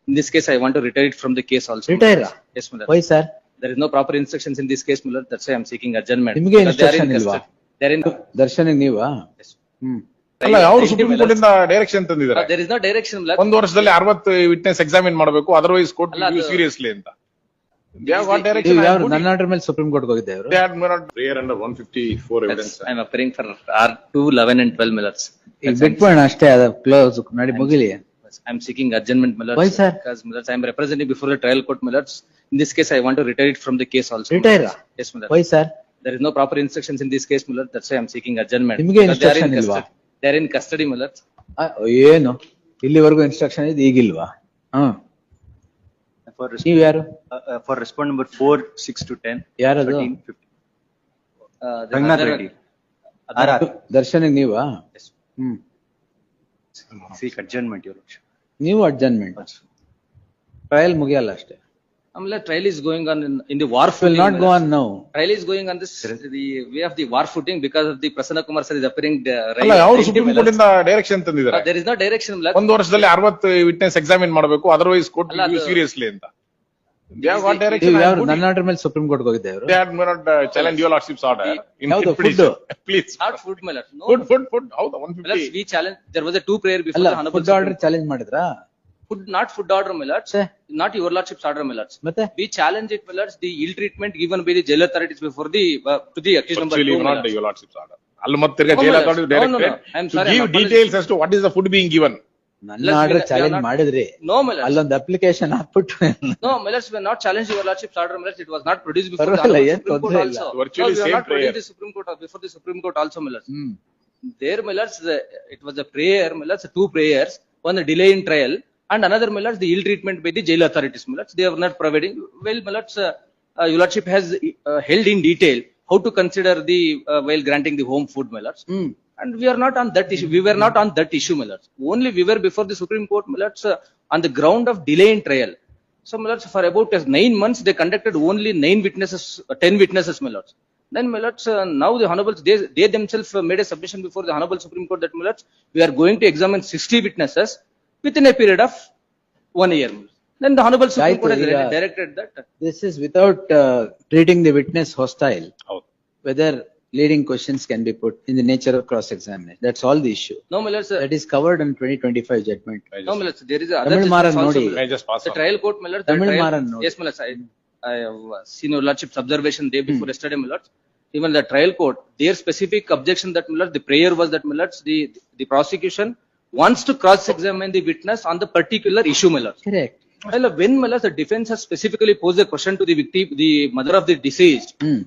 In this case, I want to retire it from the case also. Retire? Yes, my lord. Why, sir? There is no proper instructions in this case, my lord. That's why I am seeking adjournment. ನಿಮಗೆ Because they are in instruction ಇಲ್ವಾ? custody. They are in. Darshan ನೀವಾ? Yes. ಅಲ್ಲ ಅವರು Right, supreme my court lord. ಇಂದ direction ತಂದಿದ್ದಾರೆ. There is no direction, my lord. ಒಂದು ವರ್ಷದಲ್ಲಿ 60 witness examine ಮಾಡಬೇಕು, ಅದರ್ವೈಸ್ ಕೋರ್ಟ್ ಅಲ್ಲ, ಅದು- ಸೀರಿಯಸ್ಲಿ ಅಂತ. They have got ನೀವು direction. ಯಾರು ನನ್ನ ಆರ್ಡರ್ ಮೇಲೆ ಸುಪ್ರೀಂ ಕೋರ್ಟ್ ಹೋಗಿದ್ದೆ ಅವರು? They had not prayer under 154 evidence. I am appearing for R2, 11 and 12, my lords. ಈಗ ಬಿಟ್ಬಿಡೋಣ ಅಷ್ಟೇ, ಅದ ಕ್ಲೋಸ್ ನಡಿ ಮುಗಿಲಿ. I am seeking adjournment, my lords. Why, sir? Because, my lords, I am representing before the trial court, my lords. In this case, I want to retire it from the case also. Retire? Yes, my lord. Why, sir? There is no proper instructions in this case, my lord. That's why I am seeking adjournment. ನಿಮಗೆ Because they are in instruction ಇಲ್ವಾ? custody. They are in custody, my lords. ಏನು ಇಲ್ಲಿವರೆಗೂ instruction ಇದೆ, ಈಗಿಲ್ವಾ? ನೀವ್ ಯಾರು? For respond number 4, 6 to 10. ಯಾರದು? 13, 15. The Rangnath other- Reddy. other- RR. Darshan ನೀವಾ? Yes. Seek adjournment, your lordship. ನೀವು ಅಡ್ಜನ್ಮೆಂಟ್ ಟ್ರಯಲ್ ಮುಗಿಯಲ್ಲ ಅಷ್ಟೇ. Amla, trial is going on in the war Will footing. not my go lords. on now. Trial is going on this the way of the war footing because of the Prasanna Kumar sir is appearing. ಅಲ್ಲ ಅವರು supreme court ಇಂದ direction ತಂದಿದ್ದಾರೆ. There is no direction, my lord. ಒಂದು ವರ್ಷದಲ್ಲಿ 60 witness examine ಮಾಡಬೇಕು, otherwise court ಅಲ್ಲ, ಅದು- seriously ಅಂತ. They have got ನೀವು direction. ಯಾರು ನನ್ನ ಆರ್ಡರ್ ಮೇಲೆ ಸುಪ್ರೀಂ ಕೋರ್ಟ್ ಹೋಗಿದ್ದೆ ಅವರು? They had not challenge your lordship's order. In ಯಾವ್ದು? petition. Please. Not food, my lord. No. Food. How's the My lords, 150? we challenge. There was a 2 prayer before ಅಲ್ಲ the honorable. Food order challenge ಮಾಡಿದ್ರಾ? Food, not food order, my lords. ಛೆ, Not your lordship's order, my lords. ಮತ್ತೆ We challenge it, my lords. The ill treatment given by the jail authorities before the to the accused number Actually, 2, my not lords. your lordship's order. ಅಲ್ಲಿ ಮತ್ತೆ ತಿರ್ಗಾ No, jail my authorities lords. No, directed I'm to sorry, give I'm apologizing. details as to what is the food being given. ನನ್ನ Let's order we are challenge not- ಮಾಡಿದ್ರಿ, No, my lords. ಅಲ್ಲೊಂದು application ಹಾಕ್ಬಿಟ್ಟು No, my lords, we are not challenging your lordship's order, my lords. It was not produced before the ಪರವಾಗಿಲ್ಲ, honorable ಏನ್ Supreme Court ತೊಂದ್ರೆ ಇಲ್ಲ. also. Virtually No, we are same not producing prayer. the Supreme Court before the Supreme Court also, my lords. Hmm. There, my lords, it was a prayer, my lords, 2 prayers, one a delay in trial, and another, my lords, the ill treatment by the jail authorities, my lords. They are not providing. Well, my lords, your lordship has held in detail how to consider the while granting the home food, my lords. Hmm. And we are not on that issue. We were not on that issue, my lords. Only we were before the Supreme Court, my lords, on the ground of delay in trial. So, my lords, for about 9 months, they conducted only 9 witnesses, 10 witnesses, my lords. Then, my lords, now the honorables, they themselves made a submission before the honorable Supreme Court that, my lords, we are going to examine 60 witnesses within a period of 1 year. Then the honorable Supreme ಆಯ್ತು, Court has ಈಗ directed that. This is without treating the witness hostile, ಹೌದು. whether leading questions can be put in the nature of cross examination. That's all the issue. No, my lords, That is covered in 2025 judgment. no, my lords, there is a other Tamil judgments Maran also, Nodi. my lords. May I just pass The on? trial court, my lords. the Tamil trial- Maran Nodi. Yes, my lords. I have seen your lordship's observation day before yesterday, my lords. Even the trial court, their specific objection that, my lords, the prayer was that, my lords, the prosecution wants to cross-examine the witness on the particular issue, my lords. Correct. Well, when, my lords, the defense has specifically posed a question to the victim, the mother of the deceased, Hmm.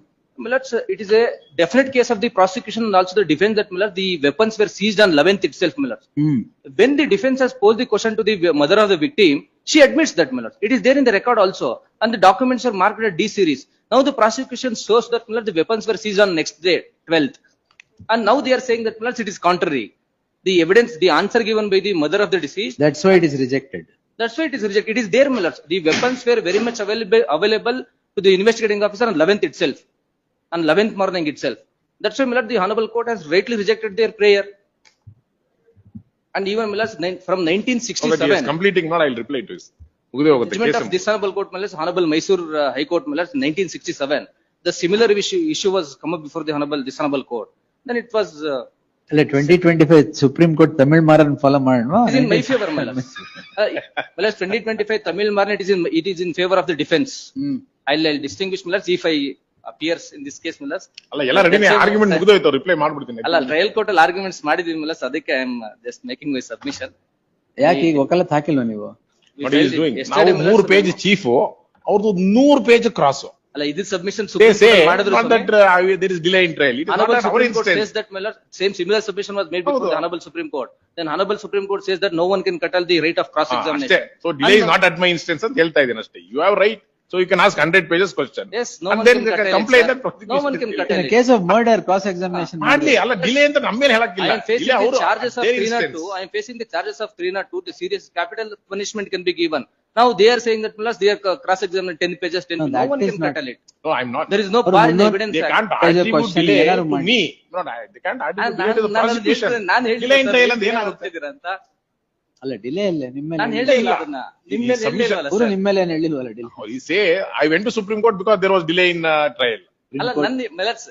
my lords, it is a definite case of the prosecution and also the defense that, my lords, the weapons were seized on 11th itself, my lords. Hmm. When the defense has posed the question to the mother of the victim, she admits that, my lord. It is there in the record also, and the documents are marked at D series. Now the prosecution shows that, my lord, the weapons were seized on next day, 12th, and now they are saying that, my lord, it is contrary. The evidence, the answer given by the mother of the deceased, That's why it is rejected. that's why it is rejected. It is there, my lord. The weapons were very much available to the investigating officer on 11th itself, on 11th morning itself. That's why, my lord, the honorable court has rightly rejected their prayer. And even, my lord, from Okay, he 1967. is completing, not I'll reply to this. ಮುಗಿದೇ ಹೋಗುತ್ತೆ Judgment case. of this honorable court, my lords, honorable Mysore High Court, my lords, 1967. The similar issue was come up before the this honorable court. Then it was ಅಲ್ಲ 2025 supreme court Tamil Maran follow ಮಾಡೋಣ. it is in my favor, my lords. My lords, 2025 Tamil Maran, it is in favor of the defense. Hmm. I'll distinguish, my lords, if I appears in this case, my lords. ಅಲ್ಲ ಎಲ್ಲ ready argument ಮುಗಿದೋಯ್ತು, reply ಮಾಡ್ಬಿಡ್ತೀನಿ. ಅಲ್ಲ trial court ಅಲ್ಲಿ arguments ಮಾಡಿದೀವಿ, my lords, ಅದಕ್ಕೆ I am just making my submission. ಯಾಕೆ ಈಗ ವಕಾಲತ್ ಹಾಕಿಲ್ವ ನೀವು? What he is doing? ನಾವು 3 ಪೇಜ್ ಚೀಫ್, ಅವ್ರದ್ದು 100 ಪೇಜ್ ಕ್ರಾಸ್. ಅಲ್ಲ ಇದು submission They supreme say court ಮಾಡಿದ್ರು. not that there is delay in trial. It is not Honorable our Supreme Court instance. says that, my lord, same similar submission was made before ಹೌದು. the Honorable Supreme Court. Then Honorable Supreme Court says that no one can curtail the right of cross ಅಷ್ಟೇ. examination. So delay is not at my instance ಅಂತ ಹೇಳ್ತಾ ಇದ್ದೀನಿ ಅಷ್ಟೇ. You have right. So you can ask 100 pages question. Yes, no And one then can you curtail it, complain sir. that prosecution No one is can delayed. curtail In it. a case of murder, cross examination ಮಾಡ್ಲಿ, ಅಲ್ಲ delay ಅಂತ ನಮ್ಮ ಮೇಲೆ ಹೇಳಕ್ಕಿಲ್ಲ. I am facing Delay the ಅವರು charges of their 302. instance. I am facing the charges of 302. The serious capital punishment can be given. Now they are saying that, plus they are cross examined 10 pages, 10 No, pages. No that one is can not- curtail it. No, I'm not. There is no Or bar in the not- evidence They act. can't As a attribute question, delay ಏನಾದ್ರು to ಮಾಡಿ. me. No, they can't attribute delay to the ನಾನು prosecution. ನಾನು Delay in trial ಅಂತ ಹೇಳ್ತೀನಿ ಏನಾಗುತ್ತೆ? ಅಂತ. ಅಲ್ಲ delay ಇಲ್ಲ ನಾನು ನಿಮ್ಮೇಲೆ ಹೇಳಿಲ್ಲ ಅದನ್ನ. ನಿಮ್ ಮೇಲೆ ಹೇಳಿಲ್ವಲ್ಲ ಅವರು sir? ನಿಮ್ಮೇಲೆ ಏನ್ ಹೇಳಿಲ್ವಲ್ಲ delay. He say, I went to Supreme Court because there was delay in trial. ಅಲ್ಲ ನನ್ನ Millets,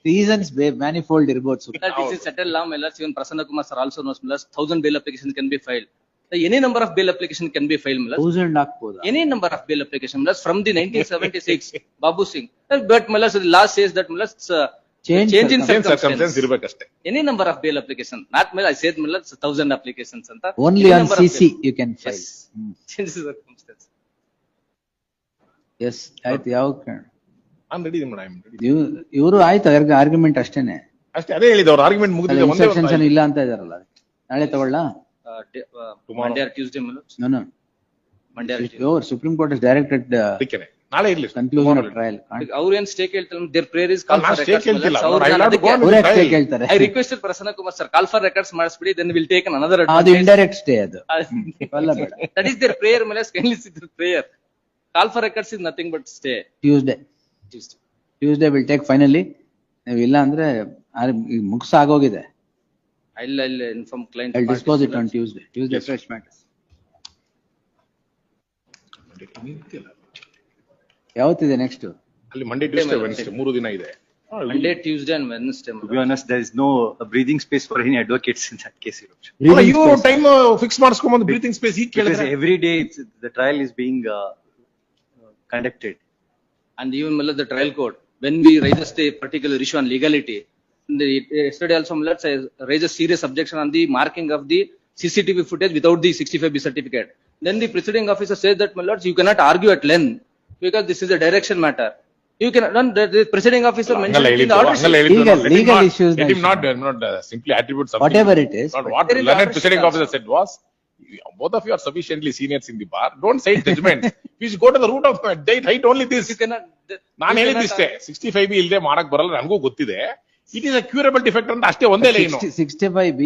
ರೀಸನ್ಸ್ ಮ್ಯಾನಿಫೋಲ್ಡ್ ಇರ್ಬೋದು ಸುಮ್ಮನೆ. this is settled law, Millets. Even Prasanna Kumar sir also knows, Millets, 1000 bail applications can be filed. Any number of bail application can be filed, Millets. 1000 ಹಾಕ್ಬೋದಾ? Any number of bail application, Millets, from the 1976 Babu Singh. But Millets, the law says that, Millets, Change change in Same circumstance circumstance. ಇರ್ಬೇಕಷ್ಟೇ. Any number of bail application. Not Millets, I said, Millets, 1000 applications anta. Only Any on number of CC bail. you can file. Yes. Change in circumstance. Yes ಆಯ್ತು. ಯಾವ I'm ready, madam. I'm ready. ಇವರು ಆಯ್ತು argument ಅಷ್ಟೇನೆ. ಅಷ್ಟೇ ಅದೇ ಹೇಳಿದ್ದು ಅವ್ರ argument ಮುಗಿದಿದೆ. ಒಂದೇ ಇನ್ಸ್ಟ್ರಕ್ಷನ್ಸ್ ಇಲ್ಲ ಅಂತ ಇದಾರಲ್ಲ. ನಾಳೆ ತಗೊಳ್ಳ? Monday or Tuesday, Millets. No, no. Monday or Tuesday. Your Supreme Court has directed ಅದಕ್ಕೇನೆ ನಾಳೆ ಇರ್ಲಿ. conclusion of trial. ಅವ್ರು ಏನ್ ಸ್ಟೇ ಕೇಳ್ತಾರೆ, their prayer is call ನಾನು for stay records. ಕೇಳ್ತಿಲ್ಲ. Millets. ಅವ್ರು I ನಾನು allowed to go ಅದಕ್ಕೆ- on with ಅವರೇ trial. ಕೇಳ್ತಾರೆ. I requested Prasanna Kumar sir, call for records ಮಾಡಿಸ್ಬಿಡಿ, then we'll take another ಅದು advantage. ಇಂಡೈರೆಕ್ಟ್ ಸ್ಟೇ ಅದು. ಅಲ್ಲ ಬೇಡ. That is their prayer, Millets. Kindly see their prayer. Call for records is nothing but stay. Tuesday will take finally. ನೀವು ಇಲ್ಲ ಅಂದ್ರೆ ಮುಗಿಸ ಆಗೋಗಿದೆ. I'll inform client. I'll parties, dispose it on Millets. Tuesday fresh matter. ಯಾವತ್ತಿದೆ next? ಅಲ್ಲಿ Monday Tuesday Wednesday 3 ದಿನ ಇದೆ. Monday, Tuesday and Wednesday. To be honest, there is no breathing space for any advocates in that case, Your Lordship. ಅಲ್ಲ ಇವರು time fix ಮಾಡಿಸ್ಕೊಂಬಂದು breathing space ಈಗ Because ಕೇಳಿದ್ರೆ every day the trial is being conducted. And even Millets, the trial court, when we raise a particular issue on legality, yesterday also Millets, I raised a serious objection on the marking of the CCTV footage without the 65B certificate. Then the presiding officer says that, Millets, you cannot argue at length because this is a direction matter. You cannot. The presiding officer mentioned it in the order sheet. Legal issues let him not simply attribute something. Whatever it is. Not what There is learned order presiding sheet officer said was, both of you are sufficiently seniors in the bar. Don't say judgment. We should go to the root of date height only this. You cannot. ನಾನು ಹೇಳಿದ್ದಿಷ್ಟೇ 65B ಇಲ್ಲದೆ ಮಾಡಕ್ ಬರಲ್ಲ, ನನಗೂ ಗೊತ್ತಿದೆ. It is a curable defect ಅಂತ ಅಷ್ಟೇ ಒಂದೇ line. 65B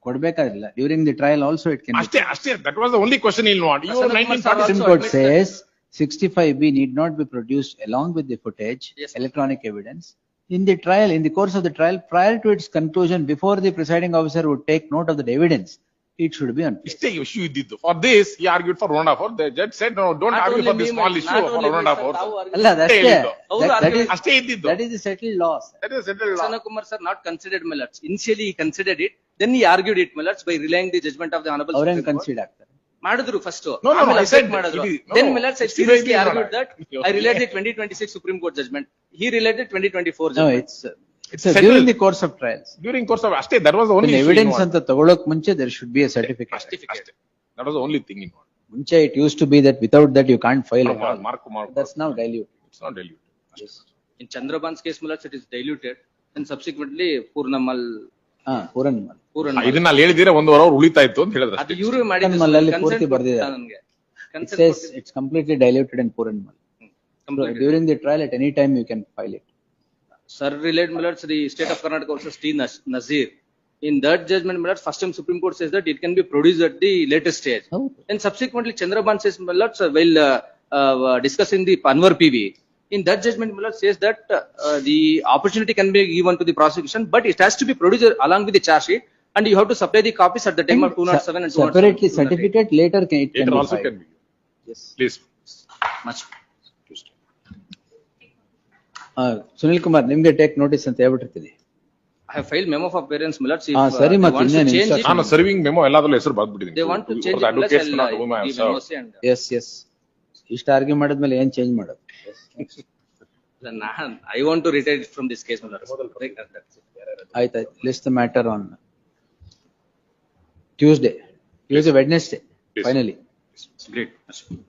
ಕೊಡ್ಬೇಕಾಗಿಲ್ಲ. During the trial also it can. ಅಷ್ಟೇ that was the only question ill not. You 1940 Supreme Court says 65B need not be produced along with the footage, Yes. electronic evidence, in the trial, in the course of the trial, prior to its conclusion, before the presiding officer would take note of the evidence, it should be on. ಇಷ್ಟೇ issue ಇದ್ದಿದ್ದು. For this, he argued for 1.5 hours. The judge said, no, don't Not argue only for this me, small not issue for only me, 1.5 sir, hours. ತಾವು argue- ಅಲ್ಲ ಅದಷ್ಟೇ. ಹೇಳಿದ್ದು. ಅಷ್ಟೇ ಇದ್ದಿದ್ದು. That is the settled law. Sir. That is settled law. Prasanna Kumar sir not considered Millets. Initially he considered it, then he argued it, Millets, by relying the judgment of the honorable ಅವ್ರೇನ್ Supreme Court. Consider ಆಗ್ತಾರೆ? ಮಾಡಿದ್ರು first. No, I said ಮಾಡಿದ್ರು. it is- no, Then Millets, I 65B seriously is not argued that a- I related 2026 Supreme Court judgment. He related 2024 No, judgment. it's settled. during the course of trials. During course of ಅಷ್ಟೇ, that was the only issue evidence involved. ಅಂತ ತಗೊಳಕ್ ಮುಂಚೆ there should be a certificate. ಅಷ್ಟೇ. That was the only thing involved. ಮುಂಚೆ it used to be that without that you can't file at all. Mark. That's now diluted. It's not diluted. In Chandraban's case, Millets, it is diluted, and subsequently Purnamal. ಪೂರನ್ಮಲ್. ಇದನ್ನ ಅಲ್ಲಿ ಹೇಳಿದ್ರೆ 1 hour ಉಳಿತಾ ಇತ್ತು ಅಂತ ಹೇಳಿದ್ರೆ ಅದು ಅಷ್ಟೇ. ಇವರು ಮಾಡಿದ್ದು ಪೂರ್ಣಮಲ್ಲಲ್ಲಿ consent ಪೂರ್ತಿ ಕೊಟ್ಟಿಲ್ಲ ಬರ್ದಿದ್ದಾರೆ. ನನ್ಗೆ. It Consent says ಕೊಟ್ಟಿಲ್ಲ. it's completely diluted in Pooranmal. Completely. During the trial, at any time you can file it. Sir related, Millets, the state of Karnataka versus T. Nazir. In that judgment, Millets, first time Supreme Court says that it can be produced at the latest stage. Oh. And subsequently Chandraban says, Millets, while discussing the Panwar PV, in that judgment, Millets says that the opportunity can be given to the prosecution, but it has to be produced along with the charge sheet, and you have to supply the copies at the time of 207 and 207. Separately, certificate later it can Later be also filed. can be. Yes. Please. Much. Sunil Kumar, ನಿಮ್ಗೆ take notice ಅಂತ ಹೇಳ್ಬಿಟ್ಟಿರ್ತೀನಿ. I have filed memo for parents, Millets. If ಸರಿ, they ಮತ್ತೆ want to ಇನ್ನೇನು change it, instruction? ನಾನು serving memo ಎಲ್ಲಾದ್ರಲ್ಲೂ ಹೆಸರು ಬರ್ದ್ಬಿಟ್ಟಿದ್ದೀನಿ. they want to change For the it, Millets, advocates I'll not whom I have give served. NOC and yes ಇಷ್ಟು argue ಮಾಡಿದ್ಮೇಲೆ ಏನ್ change ಮಾಡೋದು? I want to retire from this case, Millets. ಆಯ್ತಾಯ್ತು. List the matter on Tuesday, Wednesday, Yes. finally. Great.